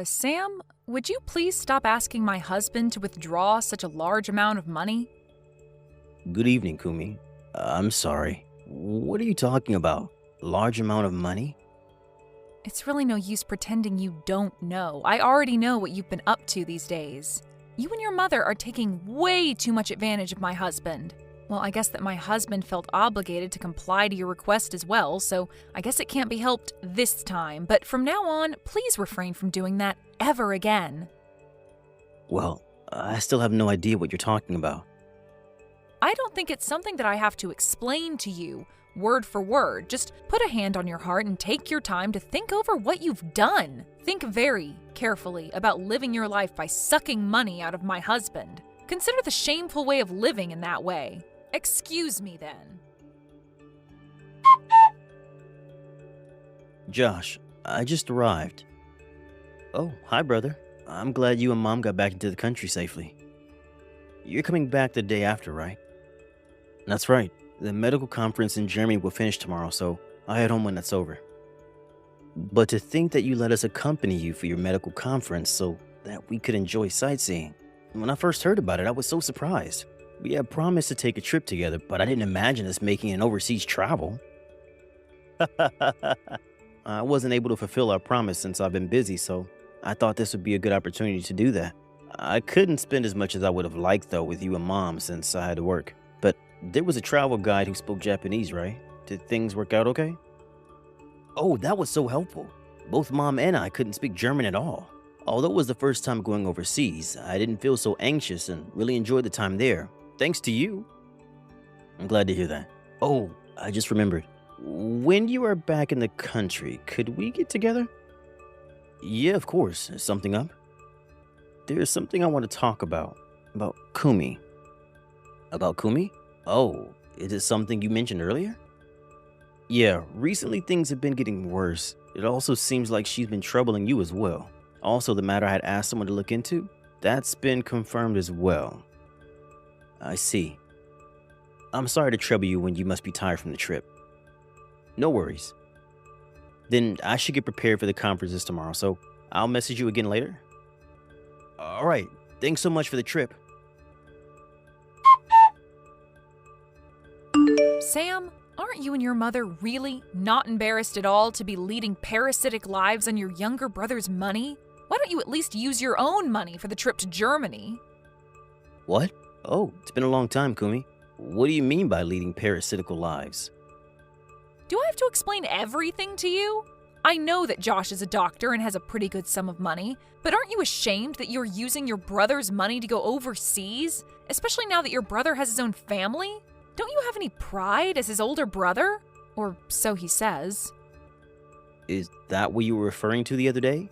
Sam, would you please stop asking my husband to withdraw such a large amount of money? Good evening, Kumi. I'm sorry. What are you talking about? Large amount of money? It's really no use pretending you don't know. I already know what you've been up to these days. You and your mother are taking way too much advantage of my husband. Well, I guess that my husband felt obligated to comply to your request as well, so I guess it can't be helped this time. But from now on, please refrain from doing that ever again. Well, I still have no idea what you're talking about. I don't think it's something that I have to explain to you, word for word. Just put a hand on your heart and take your time to think over what you've done. Think very carefully about living your life by sucking money out of my husband. Consider the shameful way of living in that way. Excuse me then. Josh, I just arrived. Oh, hi, brother. I'm glad you and Mom got back into the country safely. You're coming back the day after, right? That's right. The medical conference in Germany will finish tomorrow, so I'll head home when that's over. But to think that you let us accompany you for your medical conference so that we could enjoy sightseeing. When I first heard about it, I was so surprised. We had promised to take a trip together, but I didn't imagine us making an overseas travel. I wasn't able to fulfill our promise since I've been busy, so I thought this would be a good opportunity to do that. I couldn't spend as much as I would have liked, though, with you and Mom since I had to work. But there was a travel guide who spoke Japanese, right? Did things work out okay? Oh, that was so helpful. Both Mom and I couldn't speak German at all. Although it was the first time going overseas, I didn't feel so anxious and really enjoyed the time there. Thanks to you. I'm glad to hear that. Oh, I just remembered. When you are back in the country, could we get together? Yeah, of course. Is something up? There's something I want to talk about. About Kumi. About Kumi? Oh, is it something you mentioned earlier? Yeah, recently things have been getting worse. It also seems like she's been troubling you as well. Also, the matter I had asked someone to look into, that's been confirmed as well. I see. I'm sorry to trouble you when you must be tired from the trip. No worries. Then I should get prepared for the conferences tomorrow, so I'll message you again later. Alright, thanks so much for the trip. Sam, aren't you and your mother really not embarrassed at all to be leading parasitic lives on your younger brother's money? Why don't you at least use your own money for the trip to Germany? What? Oh, it's been a long time, Kumi. What do you mean by leading parasitical lives? Do I have to explain everything to you? I know that Josh is a doctor and has a pretty good sum of money, but aren't you ashamed that you're using your brother's money to go overseas? Especially now that your brother has his own family? Don't you have any pride as his older brother? Or so he says. Is that what you were referring to the other day?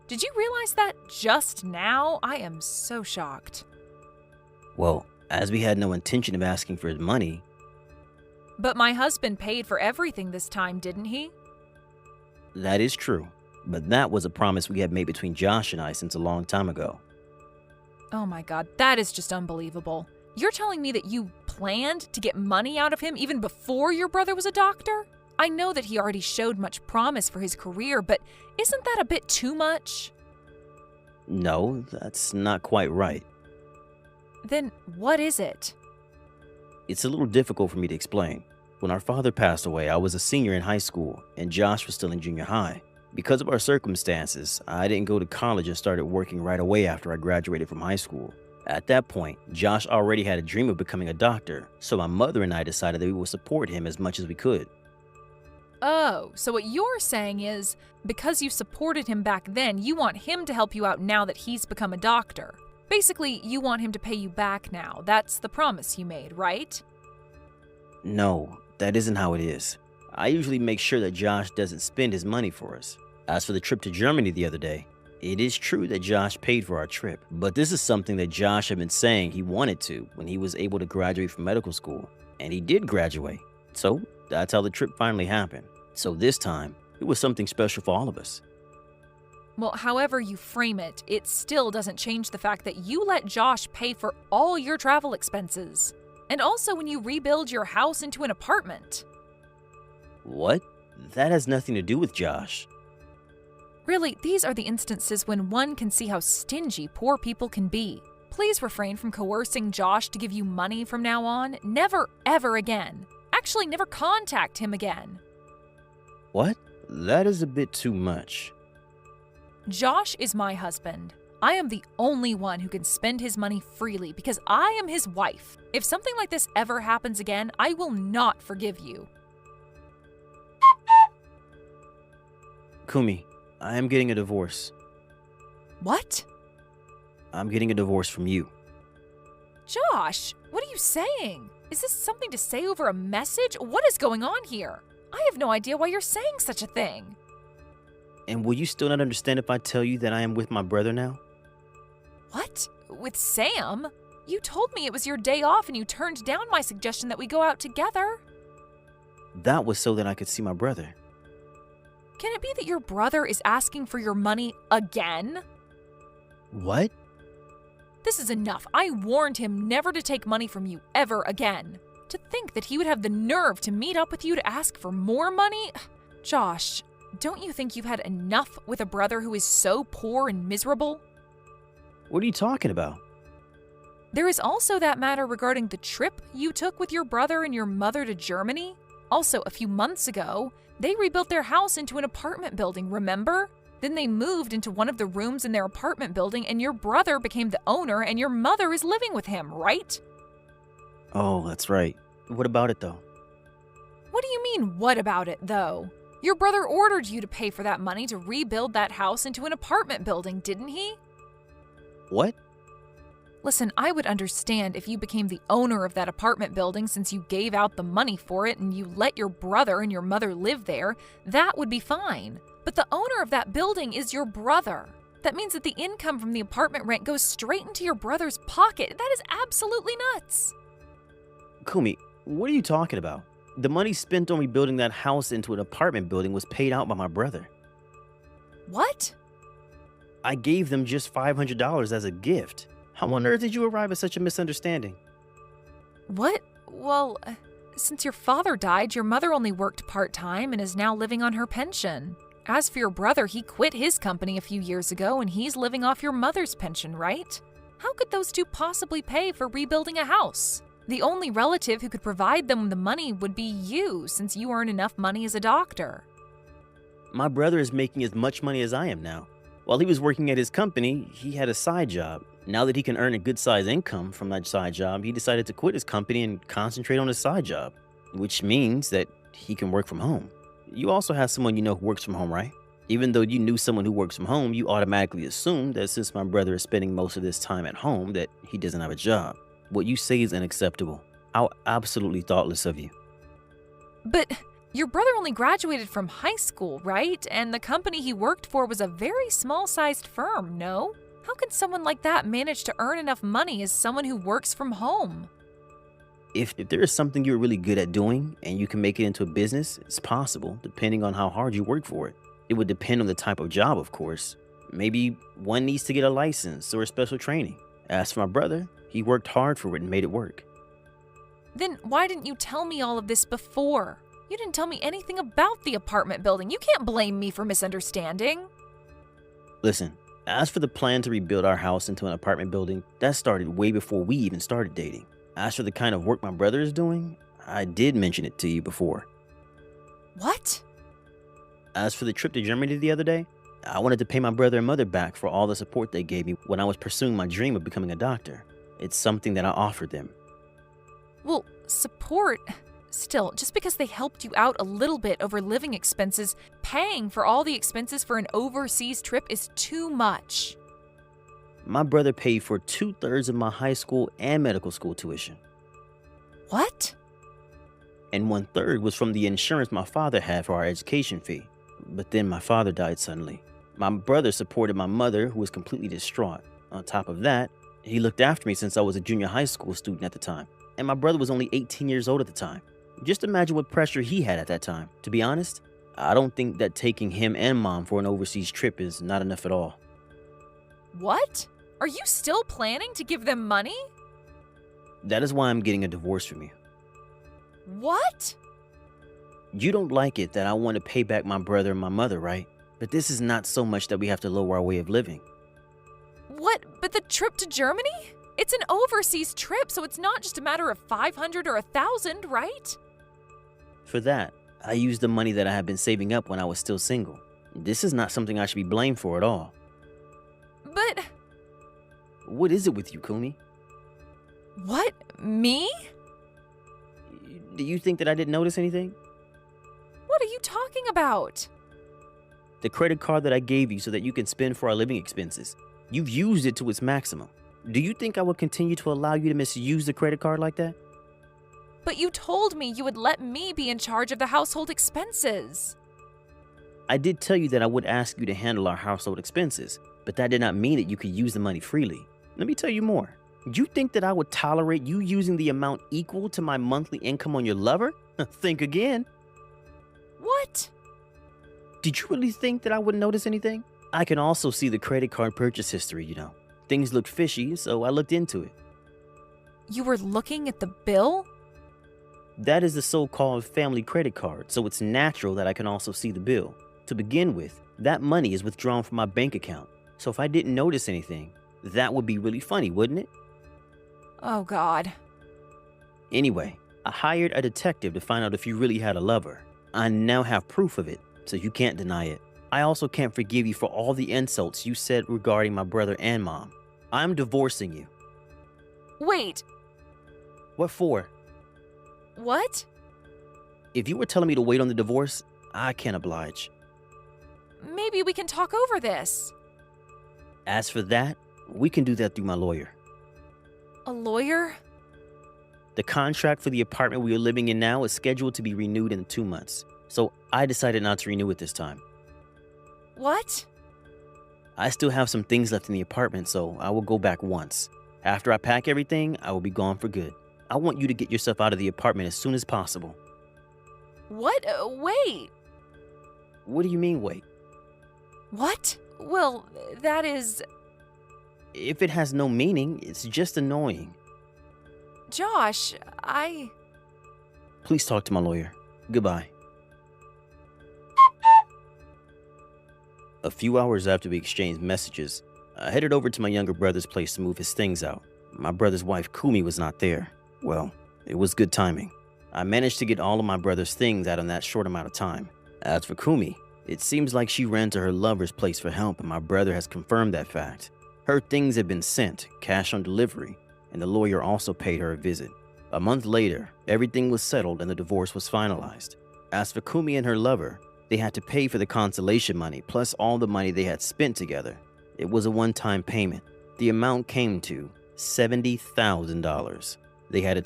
Did you realize that just now? I am so shocked. Well, as we had no intention of asking for his money. But my husband paid for everything this time, didn't he? That is true, but that was a promise we had made between Josh and I since a long time ago. Oh my God, that is just unbelievable. You're telling me that you planned to get money out of him even before your brother was a doctor? I know that he already showed much promise for his career, but isn't that a bit too much? No, that's not quite right. Then what is it? It's a little difficult for me to explain. When our father passed away, I was a senior in high school, and Josh was still in junior high. Because of our circumstances, I didn't go to college and started working right away after I graduated from high school. At that point, Josh already had a dream of becoming a doctor, so my mother and I decided that we would support him as much as we could. Oh, so what you're saying is, because you supported him back then, you want him to help you out now that he's become a doctor. Basically, you want him to pay you back now. That's the promise you made, right? No, that isn't how it is. I usually make sure that Josh doesn't spend his money for us. As for the trip to Germany the other day, it is true that Josh paid for our trip, but this is something that Josh had been saying he wanted to when he was able to graduate from medical school, and he did graduate. So that's how the trip finally happened. So this time, it was something special for all of us. Well, however you frame it, it still doesn't change the fact that you let Josh pay for all your travel expenses. And also when you rebuild your house into an apartment. What? That has nothing to do with Josh. Really, these are the instances when one can see how stingy poor people can be. Please refrain from coercing Josh to give you money from now on. Never, ever again. Actually, never contact him again. What? That is a bit too much. Josh is my husband. I am the only one who can spend his money freely because I am his wife. If something like this ever happens again, I will not forgive you. Kumi, I am getting a divorce. What? I'm getting a divorce from you. Josh, what are you saying? Is this something to say over a message? What is going on here? I have no idea why you're saying such a thing. And will you still not understand if I tell you that I am with my brother now? What? With Sam? You told me it was your day off and you turned down my suggestion that we go out together. That was so that I could see my brother. Can it be that your brother is asking for your money again? What? This is enough. I warned him never to take money from you ever again. To think that he would have the nerve to meet up with you to ask for more money? Josh, don't you think you've had enough with a brother who is so poor and miserable? What are you talking about? There is also that matter regarding the trip you took with your brother and your mother to Germany. Also, a few months ago, they rebuilt their house into an apartment building, remember? Then they moved into one of the rooms in their apartment building and your brother became the owner and your mother is living with him, right? Oh, that's right. What about it, though? What do you mean, what about it, though? Your brother ordered you to pay for that money to rebuild that house into an apartment building, didn't he? What? Listen, I would understand if you became the owner of that apartment building since you gave out the money for it and you let your brother and your mother live there. That would be fine. But the owner of that building is your brother. That means that the income from the apartment rent goes straight into your brother's pocket. That is absolutely nuts. Kumi, what are you talking about? The money spent on rebuilding that house into an apartment building was paid out by my brother. What? I gave them just $500 as a gift. How on earth did you arrive at such a misunderstanding? What? Well, since your father died, your mother only worked part-time and is now living on her pension. As for your brother, he quit his company a few years ago and he's living off your mother's pension, right? How could those two possibly pay for rebuilding a house? The only relative who could provide them the money would be you, since you earn enough money as a doctor. My brother is making as much money as I am now. While he was working at his company, he had a side job. Now that he can earn a good-sized income from that side job, he decided to quit his company and concentrate on his side job, which means that he can work from home. You also have someone you know who works from home, right? Even though you knew someone who works from home, you automatically assumed that since my brother is spending most of his time at home, that he doesn't have a job. What you say is unacceptable. How absolutely thoughtless of you. But your brother only graduated from high school, right? And the company he worked for was a very small-sized firm, no? How can someone like that manage to earn enough money as someone who works from home? If there is something you're really good at doing and you can make it into a business, it's possible, depending on how hard you work for it. It would depend on the type of job, of course. Maybe one needs to get a license or a special training. As for my brother, he worked hard for it and made it work. Then why didn't you tell me all of this before? You didn't tell me anything about the apartment building. You can't blame me for misunderstanding. Listen, as for the plan to rebuild our house into an apartment building, that started way before we even started dating. As for the kind of work my brother is doing, I did mention it to you before. What? As for the trip to Germany the other day, I wanted to pay my brother and mother back for all the support they gave me when I was pursuing my dream of becoming a doctor. It's something that I offered them. Well, support. Still, just because they helped you out a little bit over living expenses, paying for all the expenses for an overseas trip is too much. My brother paid for 2/3 of my high school and medical school tuition. What? And 1/3 was from the insurance my father had for our education fee. But then my father died suddenly. My brother supported my mother, who was completely distraught. On top of that, he looked after me since I was a junior high school student at the time. And my brother was only 18 years old at the time. Just imagine what pressure he had at that time. To be honest, I don't think that taking him and mom for an overseas trip is not enough at all. What? Are you still planning to give them money? That is why I'm getting a divorce from you. What? You don't like it that I want to pay back my brother and my mother, right? But this is not so much that we have to lower our way of living. What? But the trip to Germany? It's an overseas trip, so it's not just a matter of 500 or 1,000, right? For that, I used the money that I had been saving up when I was still single. This is not something I should be blamed for at all. But What is it with you, Kumi? what? Me? Do you think that I didn't notice anything? What are you talking about? The credit card that I gave you so that you can spend for our living expenses. You've used it to its maximum. Do you think I will continue to allow you to misuse the credit card like that? But you told me you would let me be in charge of the household expenses. I did tell you that I would ask you to handle our household expenses, but that did not mean that you could use the money freely. Let me tell you more. You think that I would tolerate you using the amount equal to my monthly income on your lover? Think again. What? Did you really think that I wouldn't notice anything? I can also see the credit card purchase history, you know. Things looked fishy, so I looked into it. You were looking at the bill? That is the so-called family credit card, so it's natural that I can also see the bill. To begin with, that money is withdrawn from my bank account, so if I didn't notice anything, that would be really funny, wouldn't it? Oh, God. Anyway, I hired a detective to find out if you really had a lover. I now have proof of it, so you can't deny it. I also can't forgive you for all the insults you said regarding my brother and mom. I'm divorcing you. Wait, What for? what? If you were telling me to wait on the divorce, I can't oblige. Maybe we can talk over this. As for that, we can do that through my lawyer. A lawyer? The contract for the apartment we are living in now is scheduled to be renewed in 2 months, so I decided not to renew it this time. What? I still have some things left in the apartment, so I will go back once. After I pack everything, I will be gone for good. I want you to get yourself out of the apartment as soon as possible. What? Wait. What do you mean, wait? What? Well, that is... If it has no meaning, it's just annoying. Josh, Please talk to my lawyer. Goodbye. A few hours after we exchanged messages, I headed over to my younger brother's place to move his things out. My brother's wife, Kumi, was not there. Well, it was good timing. I managed to get all of my brother's things out in that short amount of time. As for Kumi, it seems like she ran to her lover's place for help, and my brother has confirmed that fact. Her things had been sent, cash on delivery, and the lawyer also paid her a visit. A month later, everything was settled and the divorce was finalized. As for Kumi and her lover, they had to pay for the consolation money plus all the money they had spent together. It was a one-time payment. The amount came to $70,000. They had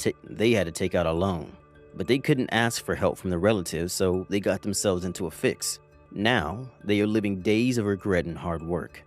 to take out a loan, but they couldn't ask for help from the relatives, so they got themselves into a fix. Now, they are living days of regret and hard work.